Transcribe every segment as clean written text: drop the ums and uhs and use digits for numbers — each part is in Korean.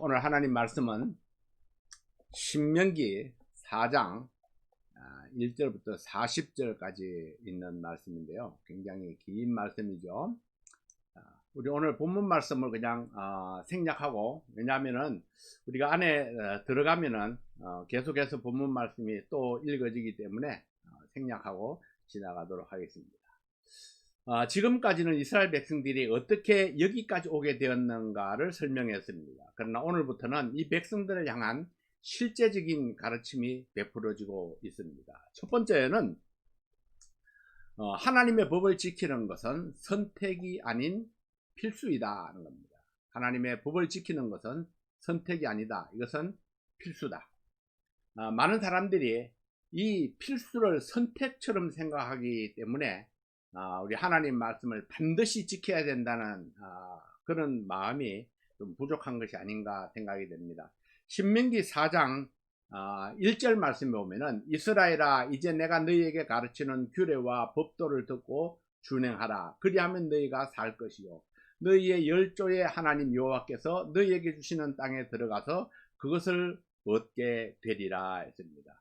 오늘 하나님 말씀은 신명기 4장 1절부터 40절까지 있는 말씀인데요. 굉장히 긴 말씀이죠. 우리 오늘 본문 말씀을 그냥 생략하고, 왜냐하면은 우리가 안에 들어가면은 계속해서 본문 말씀이 또 읽어지기 때문에 생략하고 지나가도록 하겠습니다. 지금까지는 이스라엘 백성들이 어떻게 여기까지 오게 되었는가를 설명했습니다. 그러나 오늘부터는 이 백성들을 향한 실제적인 가르침이 베풀어지고 있습니다. 첫 번째는 하나님의 법을 지키는 것은 선택이 아닌 필수이다 하는 겁니다. 하나님의 법을 지키는 것은 선택이 아니다. 이것은 필수다. 많은 사람들이 이 필수를 선택처럼 생각하기 때문에 우리 하나님 말씀을 반드시 지켜야 된다는 그런 마음이 좀 부족한 것이 아닌가 생각이 됩니다. 신명기 4장 1절 말씀에 보면은 이스라엘아, 이제 내가 너희에게 가르치는 규례와 법도를 듣고 준행하라. 그리하면 너희가 살 것이요 너희의 열조의 하나님 여호와께서 너희에게 주시는 땅에 들어가서 그것을 얻게 되리라 했습니다.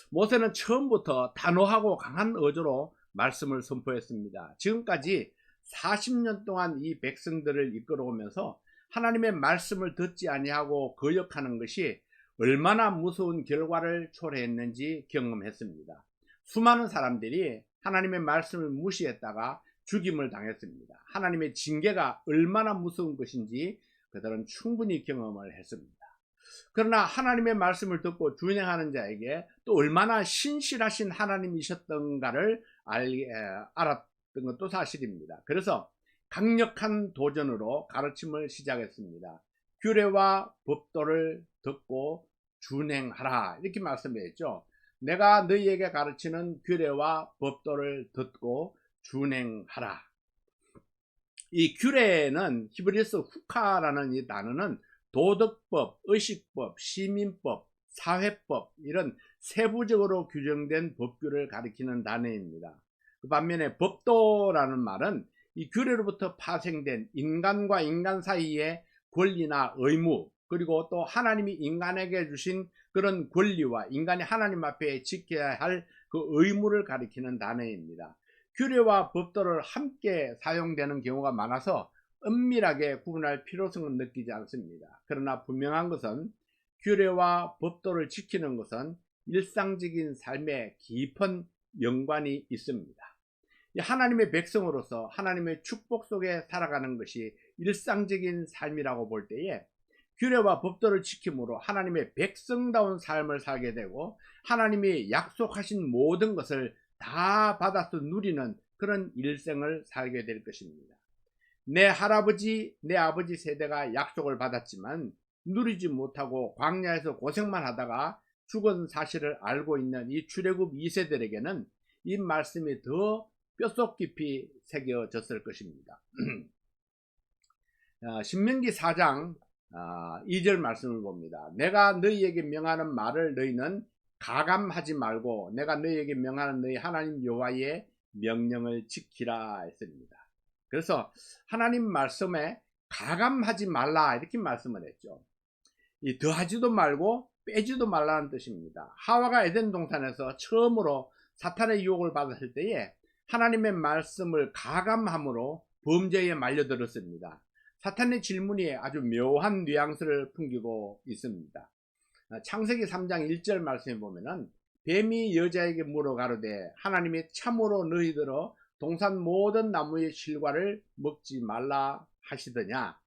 모세는 처음부터 단호하고 강한 어조로 말씀을 선포했습니다. 지금까지 40년 동안 이 백성들을 이끌어오면서 하나님의 말씀을 듣지 아니하고 거역하는 것이 얼마나 무서운 결과를 초래했는지 경험했습니다. 수많은 사람들이 하나님의 말씀을 무시했다가 죽임을 당했습니다. 하나님의 징계가 얼마나 무서운 것인지 그들은 충분히 경험을 했습니다. 그러나 하나님의 말씀을 듣고 준행하는 자에게 또 얼마나 신실하신 하나님이셨던가를 알았던 것도 사실입니다. 그래서 강력한 도전으로 가르침을 시작했습니다. 규례와 법도를 듣고 준행하라, 이렇게 말씀했죠. 내가 너희에게 가르치는 규례와 법도를 듣고 준행하라. 이 규례는 히브리서 후카라는 이 단어는 도덕법, 의식법, 시민법, 사회법, 이런 세부적으로 규정된 법규를 가리키는 단어입니다. 그 반면에 법도라는 말은 이 규례로부터 파생된 인간과 인간 사이의 권리나 의무, 그리고 또 하나님이 인간에게 주신 그런 권리와 인간이 하나님 앞에 지켜야 할 그 의무를 가리키는 단어입니다. 규례와 법도를 함께 사용되는 경우가 많아서 은밀하게 구분할 필요성은 느끼지 않습니다. 그러나 분명한 것은 규례와 법도를 지키는 것은 일상적인 삶에 깊은 연관이 있습니다. 하나님의 백성으로서 하나님의 축복 속에 살아가는 것이 일상적인 삶이라고 볼 때에 규례와 법도를 지킴으로 하나님의 백성다운 삶을 살게 되고 하나님이 약속하신 모든 것을 다 받아서 누리는 그런 일생을 살게 될 것입니다. 내 할아버지, 내 아버지 세대가 약속을 받았지만 누리지 못하고 광야에서 고생만 하다가 죽은 사실을 알고 있는 이 출애굽 2세들에게는 이 말씀이 더 뼛속 깊이 새겨졌을 것입니다. 신명기 4장 2절 말씀을 봅니다. 내가 너희에게 명하는 말을 너희는 가감하지 말고 내가 너희에게 명하는 너희 하나님 여호와의 명령을 지키라 했습니다. 그래서 하나님 말씀에 가감하지 말라, 이렇게 말씀을 했죠. 이 더하지도 말고 빼지도 말라는 뜻입니다. 하와가 에덴 동산에서 처음으로 사탄의 유혹을 받았을 때에 하나님의 말씀을 가감함으로 범죄에 말려들었습니다. 사탄의 질문이 아주 묘한 뉘앙스를 풍기고 있습니다. 창세기 3장 1절 말씀에 보면은 뱀이 여자에게 물어 가로되 하나님이 참으로 너희들어 동산 모든 나무의 실과를 먹지 말라 하시더냐.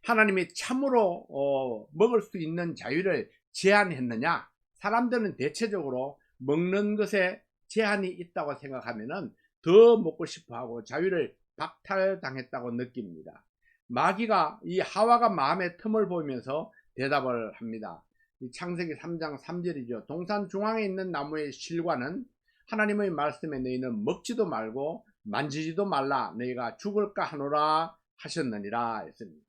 하나님이 참으로 먹을 수 있는 자유를 제한했느냐. 사람들은 대체적으로 먹는 것에 제한이 있다고 생각하면은 더 먹고 싶어하고 자유를 박탈당했다고 느낍니다. 마귀가 이 하와가 마음의 틈을 보면서 대답을 합니다. 이 창세기 3장 3절이죠. 동산 중앙에 있는 나무의 실과는 하나님의 말씀에 너희는 먹지도 말고 만지지도 말라, 너희가 죽을까 하노라 하셨느니라 했습니다.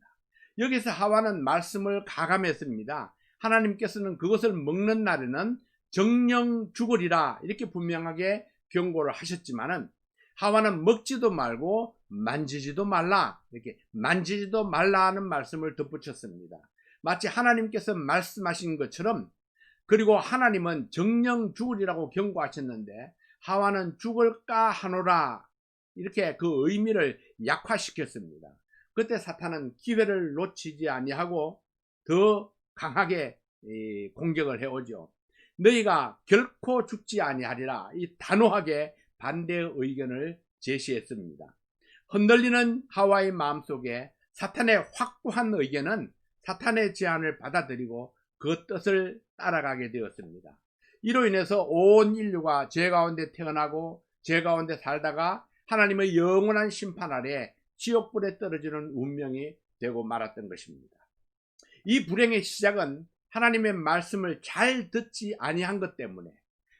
여기서 하와는 말씀을 가감했습니다. 하나님께서는 그것을 먹는 날에는 정령 죽으리라, 이렇게 분명하게 경고를 하셨지만은 하와는 먹지도 말고 만지지도 말라, 이렇게 만지지도 말라 하는 말씀을 덧붙였습니다. 마치 하나님께서 말씀하신 것처럼, 그리고 하나님은 정령 죽으리라고 경고하셨는데 하와는 죽을까 하노라, 이렇게 그 의미를 약화시켰습니다. 그때 사탄은 기회를 놓치지 아니하고 더 강하게 공격을 해오죠. 너희가 결코 죽지 아니하리라, 이 단호하게 반대의 의견을 제시했습니다. 흔들리는 하와의 마음속에 사탄의 확고한 의견은 사탄의 제안을 받아들이고 그 뜻을 따라가게 되었습니다. 이로 인해서 온 인류가 죄 가운데 태어나고 죄 가운데 살다가 하나님의 영원한 심판 아래 지옥불에 떨어지는 운명이 되고 말았던 것입니다. 이 불행의 시작은 하나님의 말씀을 잘 듣지 아니한 것 때문에,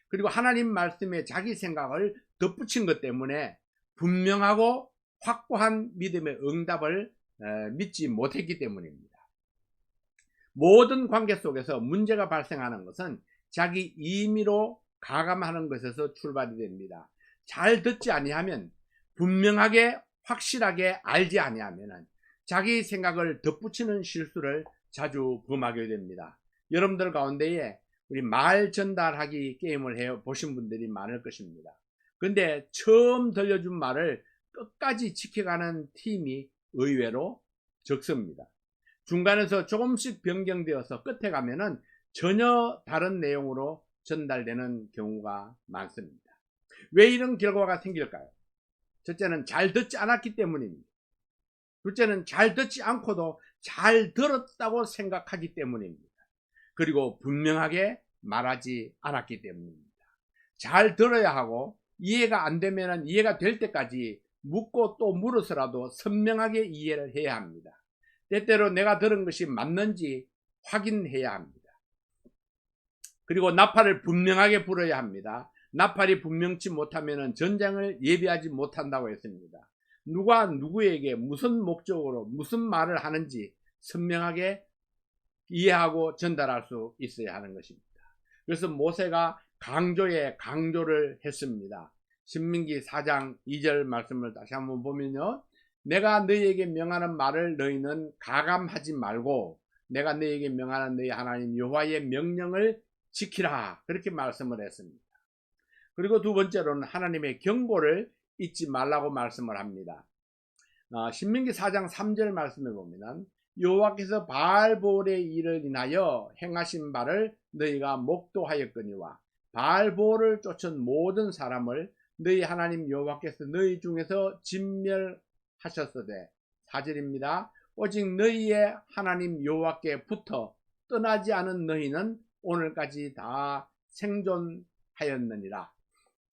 그리고 하나님 말씀에 자기 생각을 덧붙인 것 때문에 분명하고 확고한 믿음의 응답을 믿지 못했기 때문입니다. 모든 관계 속에서 문제가 발생하는 것은 자기 임의로 가감하는 것에서 출발이 됩니다. 잘 듣지 아니하면, 분명하게 확실하게 알지 아니하면 자기 생각을 덧붙이는 실수를 자주 범하게 됩니다. 여러분들 가운데에 우리 말 전달하기 게임을 해 보신 분들이 많을 것입니다. 근데 처음 들려준 말을 끝까지 지켜가는 팀이 의외로 적습니다. 중간에서 조금씩 변경되어서 끝에 가면은 전혀 다른 내용으로 전달되는 경우가 많습니다. 왜 이런 결과가 생길까요? 첫째는 잘 듣지 않았기 때문입니다. 둘째는 잘 듣지 않고도 잘 들었다고 생각하기 때문입니다. 그리고 분명하게 말하지 않았기 때문입니다. 잘 들어야 하고, 이해가 안 되면 이해가 될 때까지 묻고 또 물어서라도 선명하게 이해를 해야 합니다. 때때로 내가 들은 것이 맞는지 확인해야 합니다. 그리고 나팔을 분명하게 불어야 합니다. 나팔이 분명치 못하면 전쟁을 예비하지 못한다고 했습니다. 누가 누구에게 무슨 목적으로 무슨 말을 하는지 선명하게 이해하고 전달할 수 있어야 하는 것입니다. 그래서 모세가 강조에 강조를 했습니다. 신명기 4장 2절 말씀을 다시 한번 보면요, 내가 너희에게 명하는 말을 너희는 가감하지 말고 내가 너희에게 명하는 너희 하나님 여호와의 명령을 지키라, 그렇게 말씀을 했습니다. 그리고 두 번째로는 하나님의 경고를 잊지 말라고 말씀을 합니다. 신명기 4장 3절 말씀에 보면 여호와께서 바알보올의 일을 인하여 행하신 바를 너희가 목도하였거니와 바알보올을 쫓은 모든 사람을 너희 하나님 여호와께서 너희 중에서 진멸하셨으되, 4절입니다. 오직 너희의 하나님 여호와께 붙어 떠나지 않은 너희는 오늘까지 다 생존하였느니라.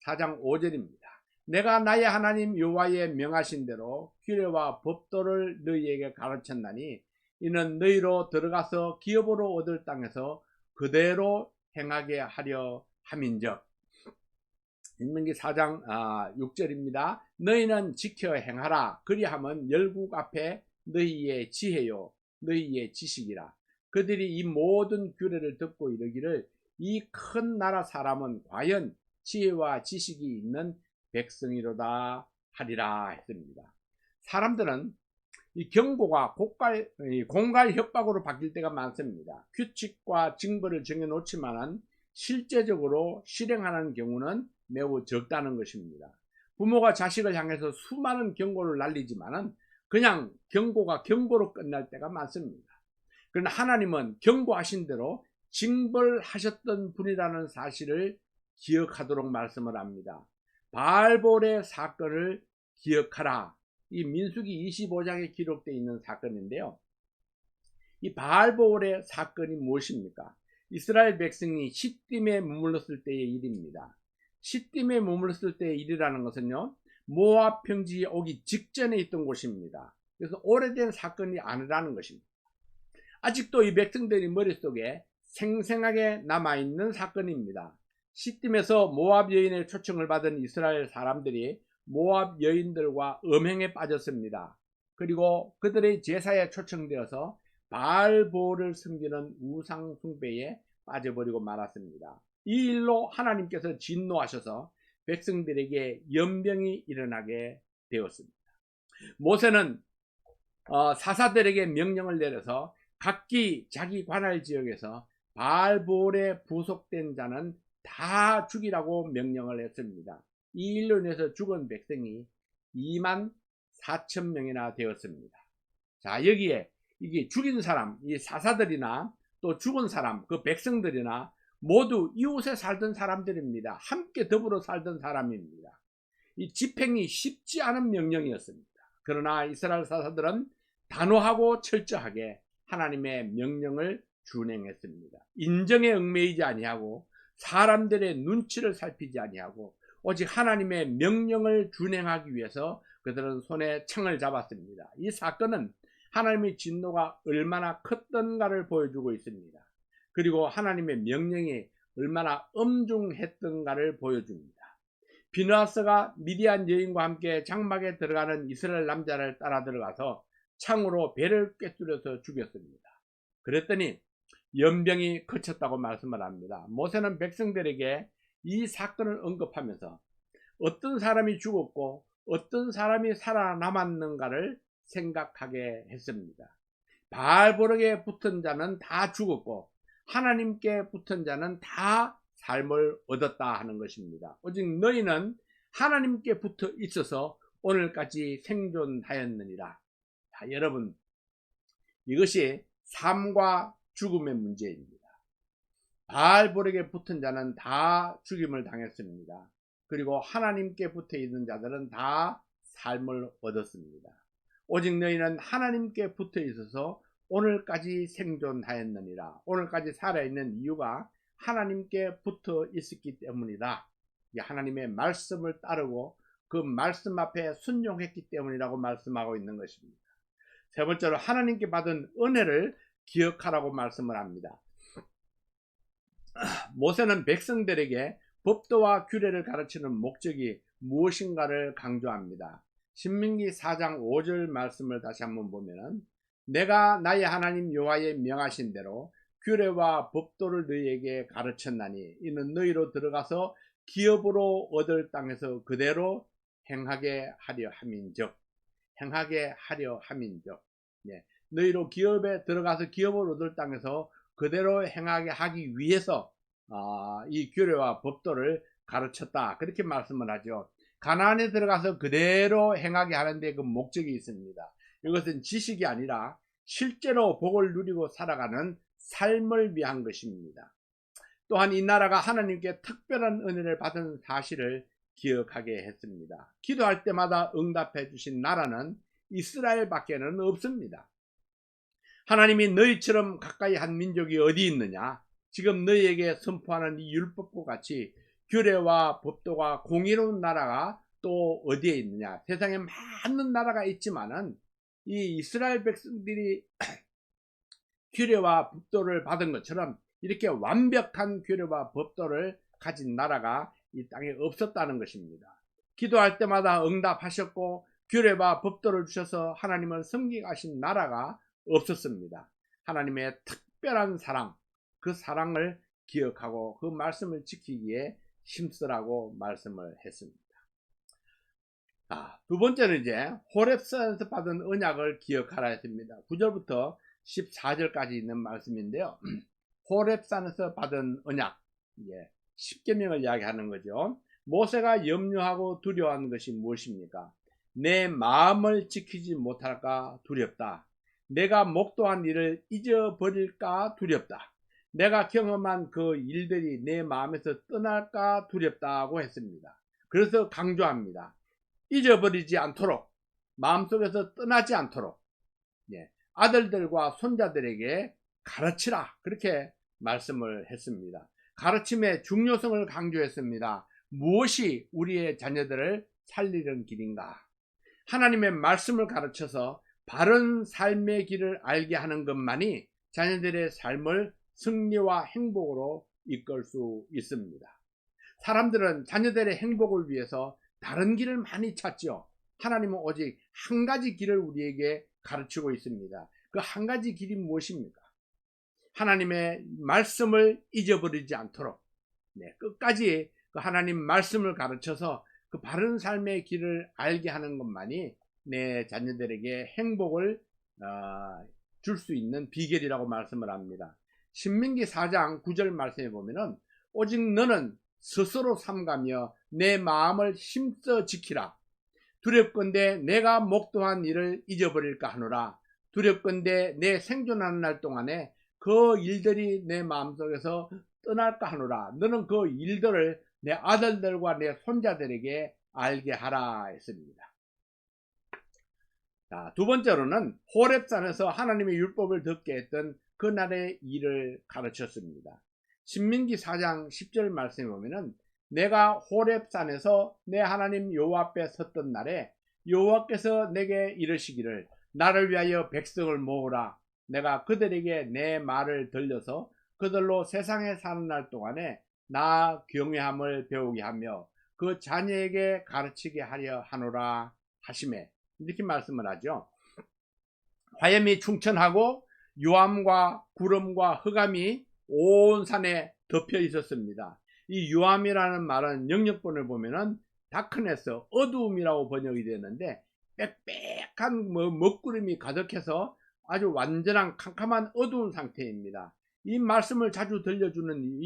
4장 5절입니다. 내가 나의 하나님 여호와의 명하신 대로 규례와 법도를 너희에게 가르쳤나니 이는 너희로 들어가서 기업으로 얻을 땅에서 그대로 행하게 하려 함인즉. 신명기 4장 6절입니다. 너희는 지켜 행하라. 그리하면 열국 앞에 너희의 지혜요 너희의 지식이라. 그들이 이 모든 규례를 듣고 이르기를 이 큰 나라 사람은 과연 지혜와 지식이 있는 백성이로다 하리라 했습니다. 사람들은 이 경고가 공갈 협박으로 바뀔 때가 많습니다. 규칙과 징벌을 정해놓지만 실제적으로 실행하는 경우는 매우 적다는 것입니다. 부모가 자식을 향해서 수많은 경고를 날리지만 그냥 경고가 경고로 끝날 때가 많습니다. 그러나 하나님은 경고하신 대로 징벌하셨던 분이라는 사실을 기억하도록 말씀을 합니다. 바알볼의 사건을 기억하라. 이 민수기 25장에 기록되어 있는 사건인데요, 이 바알볼의 사건이 무엇입니까? 이스라엘 백성이 시딤에 머물렀을 때의 일입니다. 시딤에 머물렀을 때의 일이라는 것은요, 모압 평지에 오기 직전에 있던 곳입니다. 그래서 오래된 사건이 아니라는 것입니다. 아직도 이 백성들의 머릿속에 생생하게 남아있는 사건입니다. 시딤에서 모압 여인의 초청을 받은 이스라엘 사람들이 모압 여인들과 음행에 빠졌습니다. 그리고 그들의 제사에 초청되어서 바알볼을 섬기는 우상 숭배에 빠져버리고 말았습니다. 이 일로 하나님께서 진노하셔서 백성들에게 연병이 일어나게 되었습니다. 모세는 사사들에게 명령을 내려서 각기 자기 관할 지역에서 바알볼에 부속된 자는 다 죽이라고 명령을 했습니다. 이 일로 인해서 죽은 백성이 24,000명이나 되었습니다. 자, 여기에 이게 죽인 사람, 이 사사들이나 또 죽은 사람, 그 백성들이나 모두 이웃에 살던 사람들입니다. 함께 더불어 살던 사람입니다. 이 집행이 쉽지 않은 명령이었습니다. 그러나 이스라엘 사사들은 단호하고 철저하게 하나님의 명령을 준행했습니다. 인정에 얽매이지 아니하고 사람들의 눈치를 살피지 아니하고 오직 하나님의 명령을 준행하기 위해서 그들은 손에 창을 잡았습니다. 이 사건은 하나님의 진노가 얼마나 컸던가를 보여주고 있습니다. 그리고 하나님의 명령이 얼마나 엄중했던가를 보여줍니다. 비느하스가 미디안 여인과 함께 장막에 들어가는 이스라엘 남자를 따라 들어가서 창으로 배를 꿰뚫어서 죽였습니다. 그랬더니 연병이 그쳤다고 말씀을 합니다. 모세는 백성들에게 이 사건을 언급하면서 어떤 사람이 죽었고 어떤 사람이 살아남았는가를 생각하게 했습니다. 바알보락에 붙은 자는 다 죽었고 하나님께 붙은 자는 다 삶을 얻었다 하는 것입니다. 오직 너희는 하나님께 붙어 있어서 오늘까지 생존하였느니라. 자, 여러분, 이것이 삶과 죽음의 문제입니다. 바알보락에 붙은 자는 다 죽임을 당했습니다. 그리고 하나님께 붙어 있는 자들은 다 삶을 얻었습니다. 오직 너희는 하나님께 붙어 있어서 오늘까지 생존하였느니라. 오늘까지 살아있는 이유가 하나님께 붙어 있었기 때문이다. 하나님의 말씀을 따르고 그 말씀 앞에 순종했기 때문이라고 말씀하고 있는 것입니다. 세 번째로 하나님께 받은 은혜를 기억하라고 말씀을 합니다. 모세는 백성들에게 법도와 규례를 가르치는 목적이 무엇인가를 강조합니다. 신명기 4장 5절 말씀을 다시 한번 보면은 내가 나의 하나님 여호와의 명하신 대로 규례와 법도를 너희에게 가르쳤나니 이는 너희로 들어가서 기업으로 얻을 땅에서 그대로 행하게 하려 함인즉 너희로 기업에 들어가서 기업을 얻을 땅에서 그대로 행하게 하기 위해서 이 규례와 법도를 가르쳤다, 그렇게 말씀을 하죠. 가나안에 들어가서 그대로 행하게 하는데 그 목적이 있습니다. 이것은 지식이 아니라 실제로 복을 누리고 살아가는 삶을 위한 것입니다. 또한 이 나라가 하나님께 특별한 은혜를 받은 사실을 기억하게 했습니다. 기도할 때마다 응답해 주신 나라는 이스라엘 밖에는 없습니다. 하나님이 너희처럼 가까이 한 민족이 어디 있느냐? 지금 너희에게 선포하는 이 율법과 같이 규례와 법도가 공의로운 나라가 또 어디에 있느냐? 세상에 많은 나라가 있지만은 이 이스라엘 백성들이 규례와 법도를 받은 것처럼 이렇게 완벽한 규례와 법도를 가진 나라가 이 땅에 없었다는 것입니다. 기도할 때마다 응답하셨고 규례와 법도를 주셔서 하나님을 섬기게 하신 나라가 없었습니다. 하나님의 특별한 사랑, 그 사랑을 기억하고 그 말씀을 지키기에 힘쓰라고 말씀을 했습니다. 두 번째는 이제 호렙산에서 받은 언약을 기억하라 했습니다. 9절부터 14절까지 있는 말씀인데요. 호렙산에서 받은 언약, 10계명을 이야기하는 거죠. 모세가 염려하고 두려워하는 것이 무엇입니까? 내 마음을 지키지 못할까 두렵다. 내가 목도한 일을 잊어버릴까 두렵다. 내가 경험한 그 일들이 내 마음에서 떠날까 두렵다고 했습니다. 그래서 강조합니다. 잊어버리지 않도록, 마음속에서 떠나지 않도록 아들들과 손자들에게 가르치라, 그렇게 말씀을 했습니다. 가르침의 중요성을 강조했습니다. 무엇이 우리의 자녀들을 살리는 길인가? 하나님의 말씀을 가르쳐서 바른 삶의 길을 알게 하는 것만이 자녀들의 삶을 승리와 행복으로 이끌 수 있습니다. 사람들은 자녀들의 행복을 위해서 다른 길을 많이 찾죠. 하나님은 오직 한 가지 길을 우리에게 가르치고 있습니다. 그 한 가지 길이 무엇입니까? 하나님의 말씀을 잊어버리지 않도록 끝까지 그 하나님 말씀을 가르쳐서 그 바른 삶의 길을 알게 하는 것만이 내 자녀들에게 행복을 줄 수 있는 비결이라고 말씀을 합니다. 신명기 4장 9절 말씀에 보면은 오직 너는 스스로 삼가며 내 마음을 힘써 지키라. 두렵건대 내가 목도한 일을 잊어버릴까 하노라. 두렵건대 내 생존하는 날 동안에 그 일들이 내 마음속에서 떠날까 하노라. 너는 그 일들을 내 아들들과 내 손자들에게 알게 하라 했습니다. 자, 두 번째로는 호렙산에서 하나님의 율법을 듣게 했던 그날의 일을 가르쳤습니다. 신명기 4장 10절 말씀에 보면은 내가 호렙산에서 내 하나님 여호와 앞에 섰던 날에 여호와께서 내게 이르시기를 나를 위하여 백성을 모으라. 내가 그들에게 내 말을 들려서 그들로 세상에 사는 날 동안에 나 경외함을 배우게 하며 그 자녀에게 가르치게 하려 하노라 하시매, 이렇게 말씀을 하죠. 화염이 충천하고 유암과 구름과 흑암이 온 산에 덮여 있었습니다. 이 유암이라는 말은 영역본을 보면은 다크네스, 어두움이라고 번역이 되는데 빽빽한 먹구름이 가득해서 아주 완전한 캄캄한 어두운 상태입니다. 이 말씀을 들려주는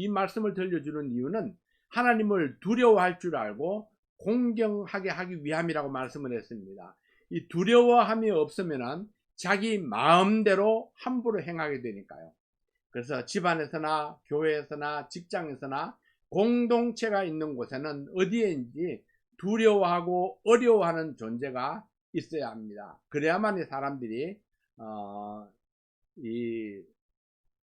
이유는 하나님을 두려워할 줄 알고 공경하게 하기 위함이라고 말씀을 했습니다. 이 두려워함이 없으면은 자기 마음대로 함부로 행하게 되니까요. 그래서 집안에서나 교회에서나 직장에서나 공동체가 있는 곳에는 어디에인지 두려워하고 어려워하는 존재가 있어야 합니다. 그래야만 이 사람들이 이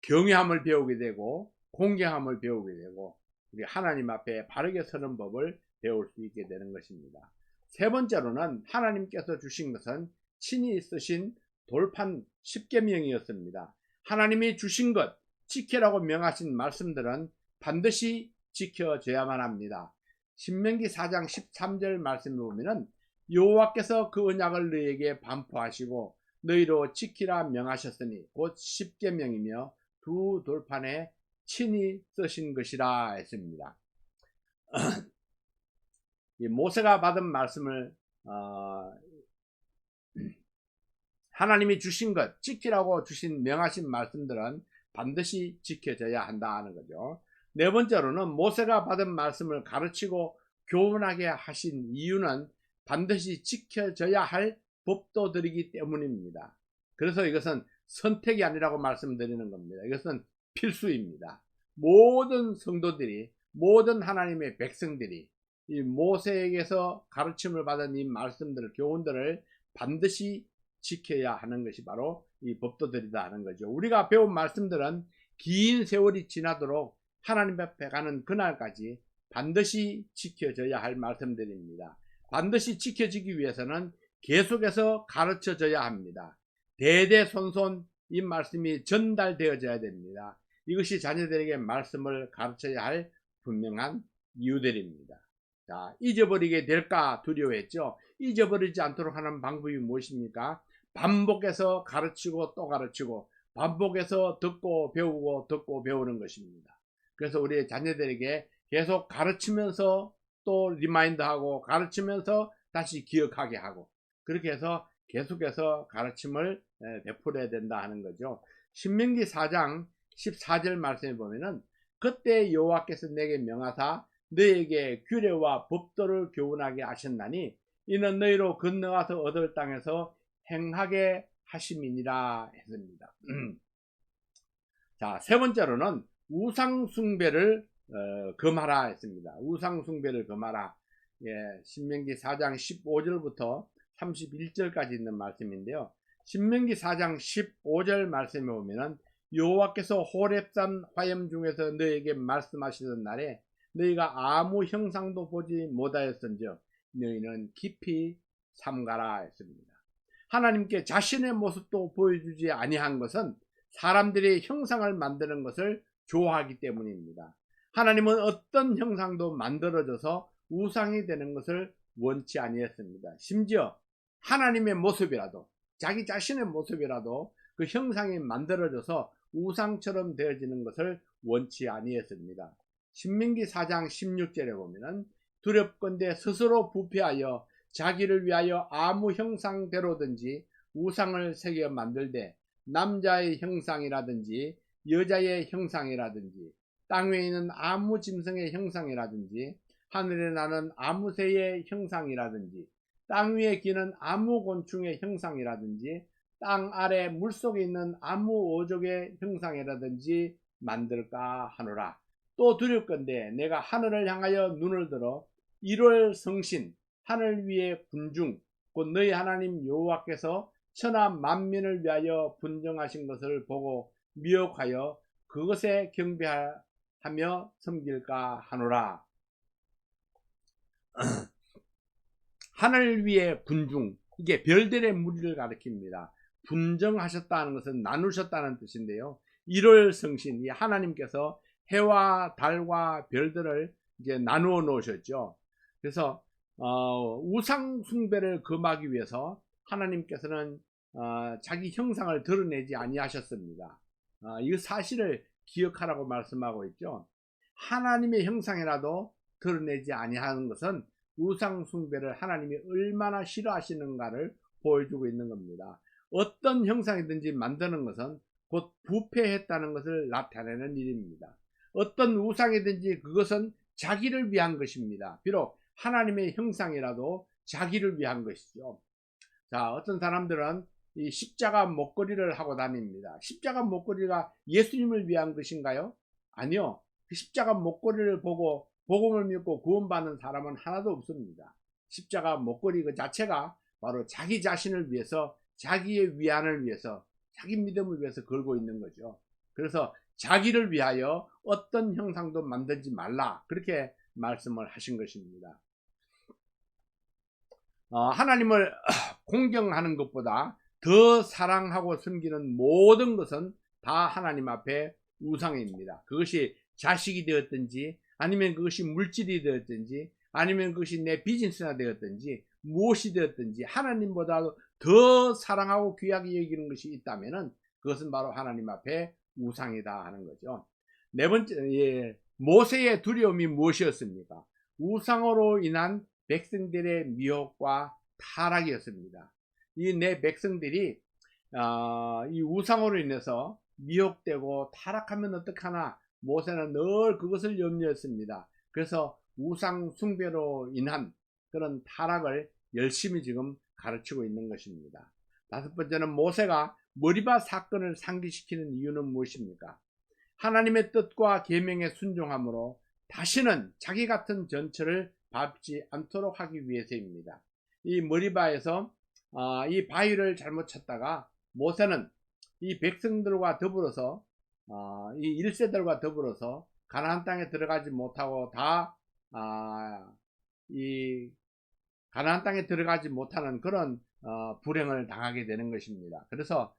경외함을 배우게 되고 공경함을 배우게 되고 우리 하나님 앞에 바르게 서는 법을 배울 수 있게 되는 것입니다. 세 번째로는 하나님께서 주신 것은 친히 쓰신 돌판 10계명이었습니다. 하나님이 주신 것, 지키라고 명하신 말씀들은 반드시 지켜져야만 합니다. 신명기 4장 13절 말씀을 보면은 여호와께서 그 언약을 너희에게 반포하시고 너희로 지키라 명하셨으니 곧 10계명이며 두 돌판에 친히 쓰신 것이라 했습니다. 모세가 받은 말씀을 하나님이 주신 것, 지키라고 주신 명하신 말씀들은 반드시 지켜져야 한다는 거죠. 네 번째로는 모세가 받은 말씀을 가르치고 교훈하게 하신 이유는 반드시 지켜져야 할 법도들이기 때문입니다. 그래서 이것은 선택이 아니라고 말씀드리는 겁니다. 이것은 필수입니다. 모든 성도들이, 모든 하나님의 백성들이 이 모세에게서 가르침을 받은 이 말씀들을, 교훈들을 반드시 지켜야 하는 것이 바로 이 법도들이다 하는 거죠. 우리가 배운 말씀들은 긴 세월이 지나도록 하나님 앞에 가는 그날까지 반드시 지켜져야 할 말씀들입니다. 반드시 지켜지기 위해서는 계속해서 가르쳐져야 합니다. 대대손손 이 말씀이 전달되어져야 됩니다. 이것이 자녀들에게 말씀을 가르쳐야 할 분명한 이유들입니다. 자, 잊어버리게 될까 두려워했죠. 잊어버리지 않도록 하는 방법이 무엇입니까? 반복해서 가르치고 또 가르치고 반복해서 듣고 배우고 듣고 배우는 것입니다. 그래서 우리 자녀들에게 계속 가르치면서 또 리마인드하고 가르치면서 다시 기억하게 하고 그렇게 해서 계속해서 가르침을 베풀어야 된다 하는 거죠. 신명기 4장 14절 말씀에 보면은 그때 여호와께서 내게 명하사 너에게 규례와 법도를 교훈하게 하셨나니 이는 너희로 건너가서 얻을 땅에서 행하게 하심이니라 했습니다. 자, 세 번째로는 우상숭배를 금하라 했습니다. 우상숭배를 금하라. 예, 신명기 4장 15절부터 31절까지 있는 말씀인데요. 신명기 4장 15절 말씀에 보면은 여호와께서 호렙산 화염 중에서 너에게 말씀하시던 날에 너희가 아무 형상도 보지 못하였은즉 너희는 깊이 삼가라 했습니다. 하나님께 자신의 모습도 보여주지 아니한 것은 사람들이 형상을 만드는 것을 좋아하기 때문입니다. 하나님은 어떤 형상도 만들어져서 우상이 되는 것을 원치 아니했습니다. 심지어 하나님의 모습이라도, 자기 자신의 모습이라도 그 형상이 만들어져서 우상처럼 되어지는 것을 원치 아니했습니다. 신명기 4장 16절에 보면은 두렵건대 스스로 부패하여 자기를 위하여 아무 형상대로든지 우상을 새겨 만들되 남자의 형상이라든지 여자의 형상이라든지 땅 위에 있는 아무 짐승의 형상이라든지 하늘에 나는 아무 새의 형상이라든지 땅 위에 기는 아무 곤충의 형상이라든지 땅 아래 물속에 있는 아무 어족의 형상이라든지 만들까 하노라. 또 두렵건대 내가 하늘을 향하여 눈을 들어 1월 성신 하늘 위의 군중 곧 너희 하나님 여호와께서 천하 만민을 위하여 분정하신 것을 보고 미혹하여 그것에 경배하며 섬길까 하노라. 하늘 위의 군중, 이게 별들의 무리를 가리킵니다. 분정하셨다는 것은 나누셨다는 뜻인데요. 1월 성신, 이 하나님께서 해와 달과 별들을 이제 나누어 놓으셨죠. 그래서 우상 숭배를 금하기 위해서 하나님께서는 자기 형상을 드러내지 아니하셨습니다. 이 사실을 기억하라고 말씀하고 있죠. 하나님의 형상이라도 드러내지 아니하는 것은 우상 숭배를 하나님이 얼마나 싫어하시는가를 보여주고 있는 겁니다. 어떤 형상이든지 만드는 것은 곧 부패했다는 것을 나타내는 일입니다. 어떤 우상이든지 그것은 자기를 위한 것입니다. 비록 하나님의 형상이라도 자기를 위한 것이죠. 자, 어떤 사람들은 이 십자가 목걸이를 하고 다닙니다. 십자가 목걸이가 예수님을 위한 것인가요? 아니요. 그 십자가 목걸이를 보고 복음을 믿고 구원받는 사람은 하나도 없습니다. 십자가 목걸이 그 자체가 바로 자기 자신을 위해서, 자기의 위안을 위해서, 자기 믿음을 위해서 걸고 있는 거죠. 그래서 자기를 위하여 어떤 형상도 만들지 말라, 그렇게 말씀을 하신 것입니다. 하나님을 공경하는 것보다 더 사랑하고 섬기는 모든 것은 다 하나님 앞에 우상입니다. 그것이 자식이 되었든지, 아니면 그것이 물질이 되었든지, 아니면 그것이 내 비즈니스가 되었든지, 무엇이 되었든지 하나님보다 더 사랑하고 귀하게 여기는 것이 있다면 그것은 바로 하나님 앞에 우상이다 하는 거죠. 네 번째, 모세의 두려움이 무엇이었습니까? 우상으로 인한 백성들의 미혹과 타락이었습니다. 이 내 백성들이 이 우상으로 인해서 미혹되고 타락하면 어떡하나, 모세는 늘 그것을 염려했습니다. 그래서 우상 숭배로 인한 그런 타락을 열심히 지금 가르치고 있는 것입니다. 다섯 번째는 모세가 머리바 사건을 상기시키는 이유는 무엇입니까? 하나님의 뜻과 계명에 순종함으로 다시는 자기 같은 전철을 밟지 않도록 하기 위해서입니다. 이 머리바에서 이 바위를 잘못 찾다가 모세는 이 백성들과 더불어서 이 1세들과 더불어서 가나안 땅에 들어가지 못하고 이 가나안 땅에 들어가지 못하는 그런 불행을 당하게 되는 것입니다. 그래서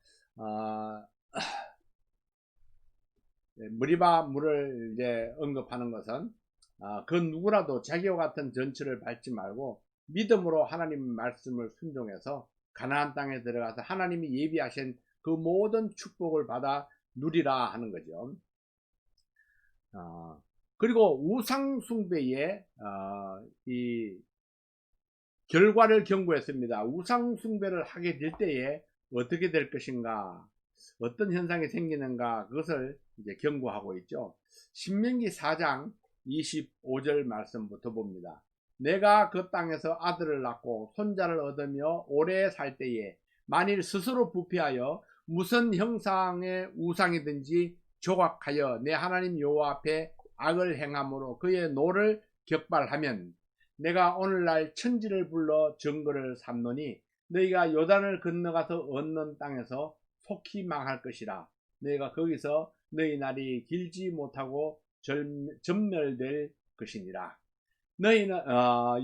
머리바 물을 이제 언급하는 것은 그 누구라도 자기와 같은 전철을 밟지 말고 믿음으로 하나님 말씀을 순종해서 가나안 땅에 들어가서 하나님이 예비하신 그 모든 축복을 받아 누리라 하는 거죠. 그리고 우상 숭배의 이 결과를 경고했습니다. 우상 숭배를 하게 될 때에 어떻게 될 것인가, 어떤 현상이 생기는가, 그것을 이제 경고하고 있죠. 신명기 4장 25절 말씀부터 봅니다. 내가 그 땅에서 아들을 낳고 손자를 얻으며 오래 살 때에 만일 스스로 부패하여 무슨 형상의 우상이든지 조각하여 내 하나님 여호와 앞에 악을 행함으로 그의 노를 격발하면 내가 오늘날 천지를 불러 증거를 삼노니 너희가 요단을 건너가서 얻는 땅에서 속히 망할 것이라. 너희가 거기서 너희 날이 길지 못하고 전멸될 것이니라. 너희는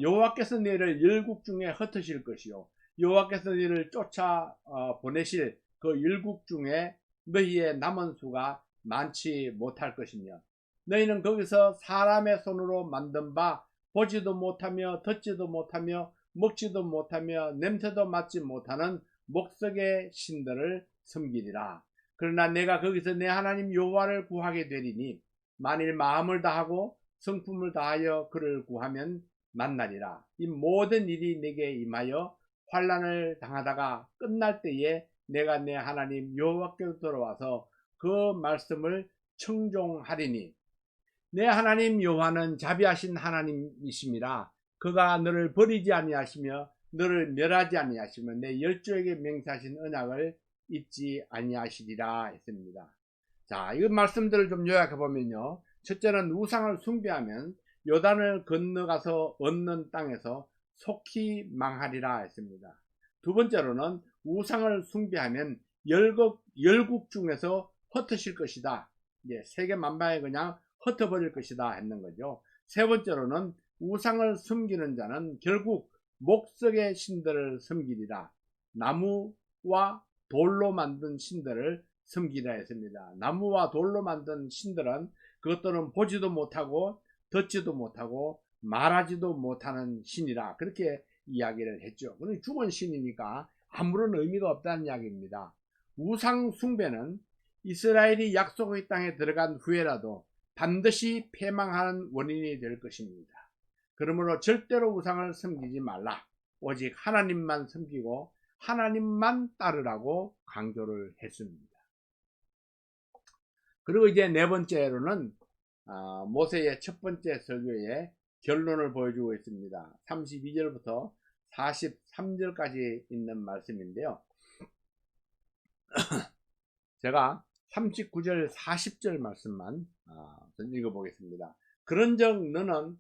여호와께서 너희를 열국 중에 흩으실 것이요 여호와께서 너희를 쫓아 보내실 그 열국 중에 너희의 남은 수가 많지 못할 것이며 너희는 거기서 사람의 손으로 만든 바 보지도 못하며 듣지도 못하며 먹지도 못하며 냄새도 맡지 못하는 목석의 신들을 섬기리라. 그러나 내가 거기서 내 하나님 여호와를 구하게 되리니 만일 마음을 다하고 성품을 다하여 그를 구하면 만나리라. 이 모든 일이 내게 임하여 환난을 당하다가 끝날 때에 내가 내 하나님 여호와께로 돌아와서 그 말씀을 청종하리니 내 하나님 여호와는 자비하신 하나님이심이라. 그가 너를 버리지 아니하시며 너를 멸하지 아니하시며 내 열조에게 맹세하신 언약을 잊지 아니하시리라 했습니다. 자, 이 말씀들을 좀 요약해 보면요, 첫째는 우상을 숭배하면 요단을 건너가서 얻는 땅에서 속히 망하리라 했습니다. 두 번째로는 우상을 숭배하면 열국 중에서 흩어질 것이다. 세계 만방에 그냥 흩어버릴 것이다 했는 거죠. 세 번째로는 우상을 섬기는 자는 결국 목석의 신들을 섬기리라. 나무와 돌로 만든 신들을 섬기라 했습니다. 나무와 돌로 만든 신들은 그것들은 보지도 못하고 듣지도 못하고 말하지도 못하는 신이라 그렇게 이야기를 했죠. 그러니 죽은 신이니까 아무런 의미가 없다는 이야기입니다. 우상 숭배는 이스라엘이 약속의 땅에 들어간 후에라도 반드시 패망하는 원인이 될 것입니다. 그러므로 절대로 우상을 섬기지 말라. 오직 하나님만 섬기고 하나님만 따르라고 강조를 했습니다. 그리고 이제 네 번째로는 모세의 첫 번째 설교의 결론을 보여주고 있습니다. 32절부터 43절까지 있는 말씀인데요. 제가 39절 40절 말씀만 읽어보겠습니다. 그런즉 너는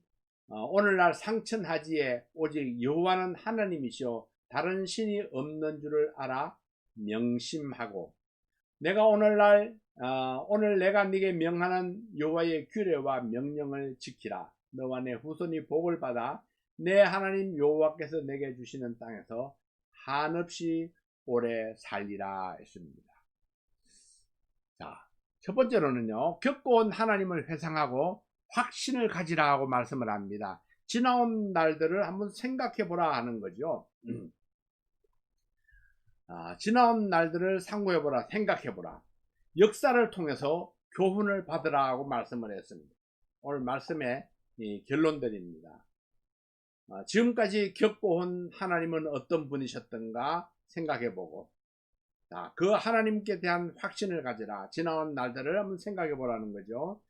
오늘날 상천하지에 오직 여호와는 하나님이시오 다른 신이 없는 줄을 알아 명심하고 내가 오늘 내가 네게 명하는 여호와의 규례와 명령을 지키라. 너와 내 후손이 복을 받아 내 하나님 여호와께서 내게 주시는 땅에서 한없이 오래 살리라 했습니다. 자, 첫 번째로는요, 겪어온 하나님을 회상하고 확신을 가지라 고 말씀을 합니다. 지나온 날들을 한번 생각해 보라 하는 거죠. 지나온 날들을 상고해 보라, 생각해 보라. 역사를 통해서 교훈을 받으라고 말씀을 했습니다. 오늘 말씀의 결론들입니다. 지금까지 겪어온 하나님은 어떤 분이셨던가 생각해 보고, 그 하나님께 대한 확신을 가지라. 지나온 날들을 한번 생각해 보라는 거죠.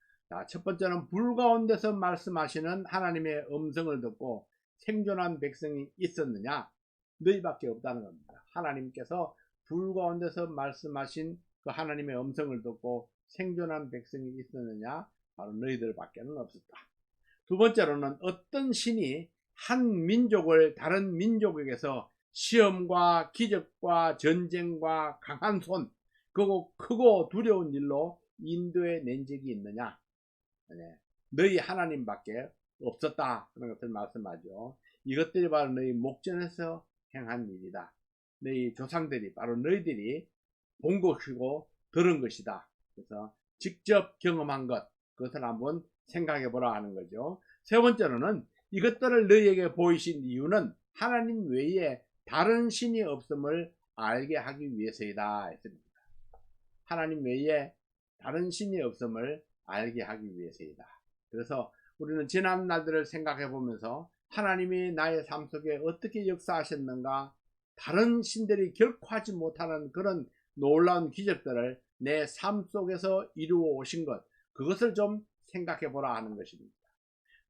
첫 번째는 불 가운데서 말씀하시는 하나님의 음성을 듣고 생존한 백성이 있었느냐? 너희밖에 없다는 겁니다. 하나님께서 불 가운데서 말씀하신 그 하나님의 음성을 듣고 생존한 백성이 있었느냐? 바로 너희들밖에는 없었다. 두 번째로는 어떤 신이 한 민족을 다른 민족에게서 시험과 기적과 전쟁과 강한 손, 그리고 크고 두려운 일로 인도해 낸 적이 있느냐? 너희 하나님밖에 없었다. 그런 것을 말씀하죠. 이것들이 바로 너희 목전에서 행한 일이다. 너희 조상들이, 바로 너희들이 본 것이고 들은 것이다. 그래서 직접 경험한 것, 그것을 한번 생각해 보라 하는 거죠. 세 번째로는 이것들을 너희에게 보이신 이유는 하나님 외에 다른 신이 없음을 알게 하기 위해서이다 했습니다. 하나님 외에 다른 신이 없음을 알게 하기 위해서이다. 그래서 우리는 지난 날들을 생각해 보면서 하나님이 나의 삶 속에 어떻게 역사하셨는가, 다른 신들이 결코 하지 못하는 그런 놀라운 기적들을 내 삶 속에서 이루어 오신 것, 그것을 좀 생각해 보라 하는 것입니다.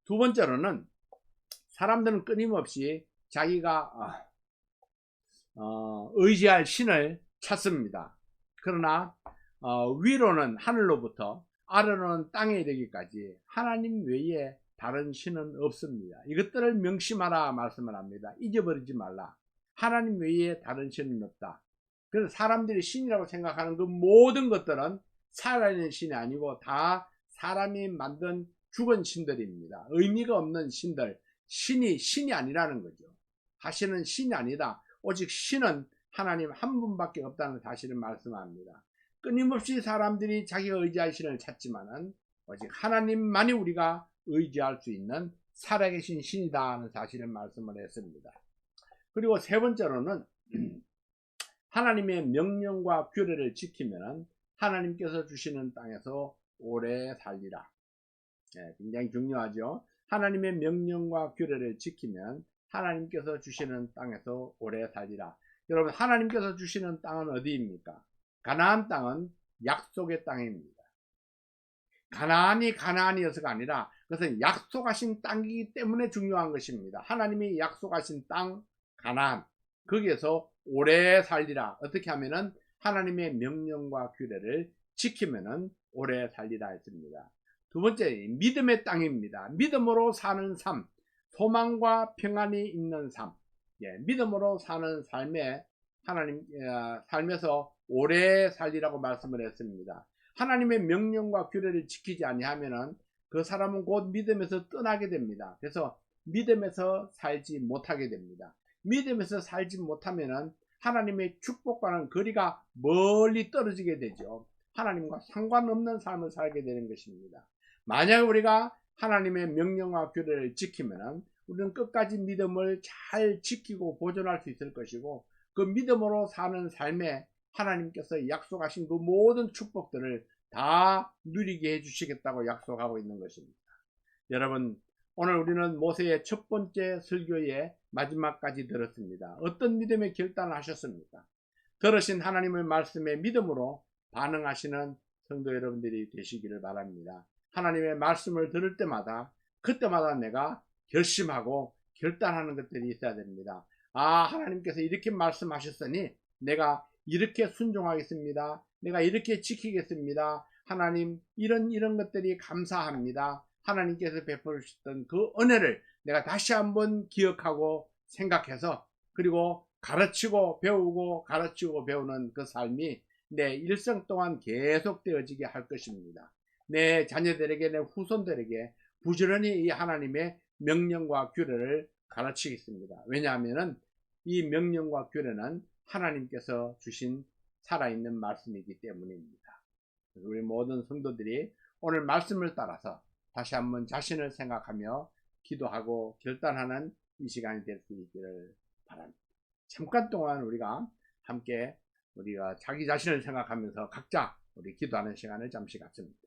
두 번째로는 사람들은 끊임없이 자기가 의지할 신을 찾습니다. 그러나 위로는 하늘로부터 아래로는 땅에 이르기까지 하나님 외에 다른 신은 없습니다. 이것들을 명심하라 말씀을 합니다. 잊어버리지 말라. 하나님 외에 다른 신은 없다. 그래서 사람들이 신이라고 생각하는 그 모든 것들은 살아있는 신이 아니고 다 사람이 만든 죽은 신들입니다. 의미가 없는 신들, 신이 아니라는 거죠. 다시는 신이 아니다. 오직 신은 하나님 한 분밖에 없다는 사실을 말씀합니다. 끊임없이 사람들이 자기가 의지할 신을 찾지만은 오직 하나님만이 우리가 의지할 수 있는 살아계신 신이다 하는 사실을 말씀을 했습니다. 그리고 세 번째로는 하나님의 명령과 규례를 지키면 하나님께서 주시는 땅에서 오래 살리라. 굉장히 중요하죠. 하나님의 명령과 규례를 지키면 하나님께서 주시는 땅에서 오래 살리라. 여러분, 하나님께서 주시는 땅은 어디입니까? 가나안 땅은 약속의 땅입니다. 가나안이 가나안이어서가 아니라 그것은 약속하신 땅이기 때문에 중요한 것입니다. 하나님이 약속하신 땅 가나안, 거기에서 오래 살리라. 어떻게 하면은 하나님의 명령과 규례를 지키면은 오래 살리라 했습니다. 두 번째, 믿음의 땅입니다. 믿음으로 사는 삶, 소망과 평안이 있는 삶. 믿음으로 사는 삶에 하나님 삶에서 오래 살리라고 말씀을 했습니다. 하나님의 명령과 규례를 지키지 아니하면은 그 사람은 곧 믿음에서 떠나게 됩니다. 그래서 믿음에서 살지 못하게 됩니다. 믿음에서 살지 못하면은 하나님의 축복과는 거리가 멀리 떨어지게 되죠. 하나님과 상관없는 삶을 살게 되는 것입니다. 만약 우리가 하나님의 명령과 규례를 지키면은 우리는 끝까지 믿음을 잘 지키고 보존할 수 있을 것이고, 그 믿음으로 사는 삶에 하나님께서 약속하신 그 모든 축복들을 다 누리게 해주시겠다고 약속하고 있는 것입니다. 여러분, 오늘 우리는 모세의 첫 번째 설교의 마지막까지 들었습니다. 어떤 믿음의 결단을 하셨습니까? 들으신 하나님의 말씀에 믿음으로 반응하시는 성도 여러분들이 되시기를 바랍니다. 하나님의 말씀을 들을 때마다 그때마다 내가 결심하고 결단하는 것들이 있어야 됩니다. 하나님께서 이렇게 말씀하셨으니 내가 이렇게 순종하겠습니다. 내가 이렇게 지키겠습니다. 하나님, 이런 것들이 감사합니다. 하나님께서 베풀으셨던 그 은혜를 내가 다시 한번 기억하고 생각해서, 그리고 가르치고 배우고 가르치고 배우는 그 삶이 내 일생 동안 계속되어지게 할 것입니다. 내 자녀들에게, 내 후손들에게 부지런히 이 하나님의 명령과 규례를 가르치겠습니다. 왜냐하면 이 명령과 규례는 하나님께서 주신 살아있는 말씀이기 때문입니다. 우리 모든 성도들이 오늘 말씀을 따라서 다시 한번 자신을 생각하며 기도하고 결단하는 이 시간이 될 수 있기를 바랍니다. 잠깐 동안 우리가 함께 자기 자신을 생각하면서 각자 우리 기도하는 시간을 잠시 갖습니다.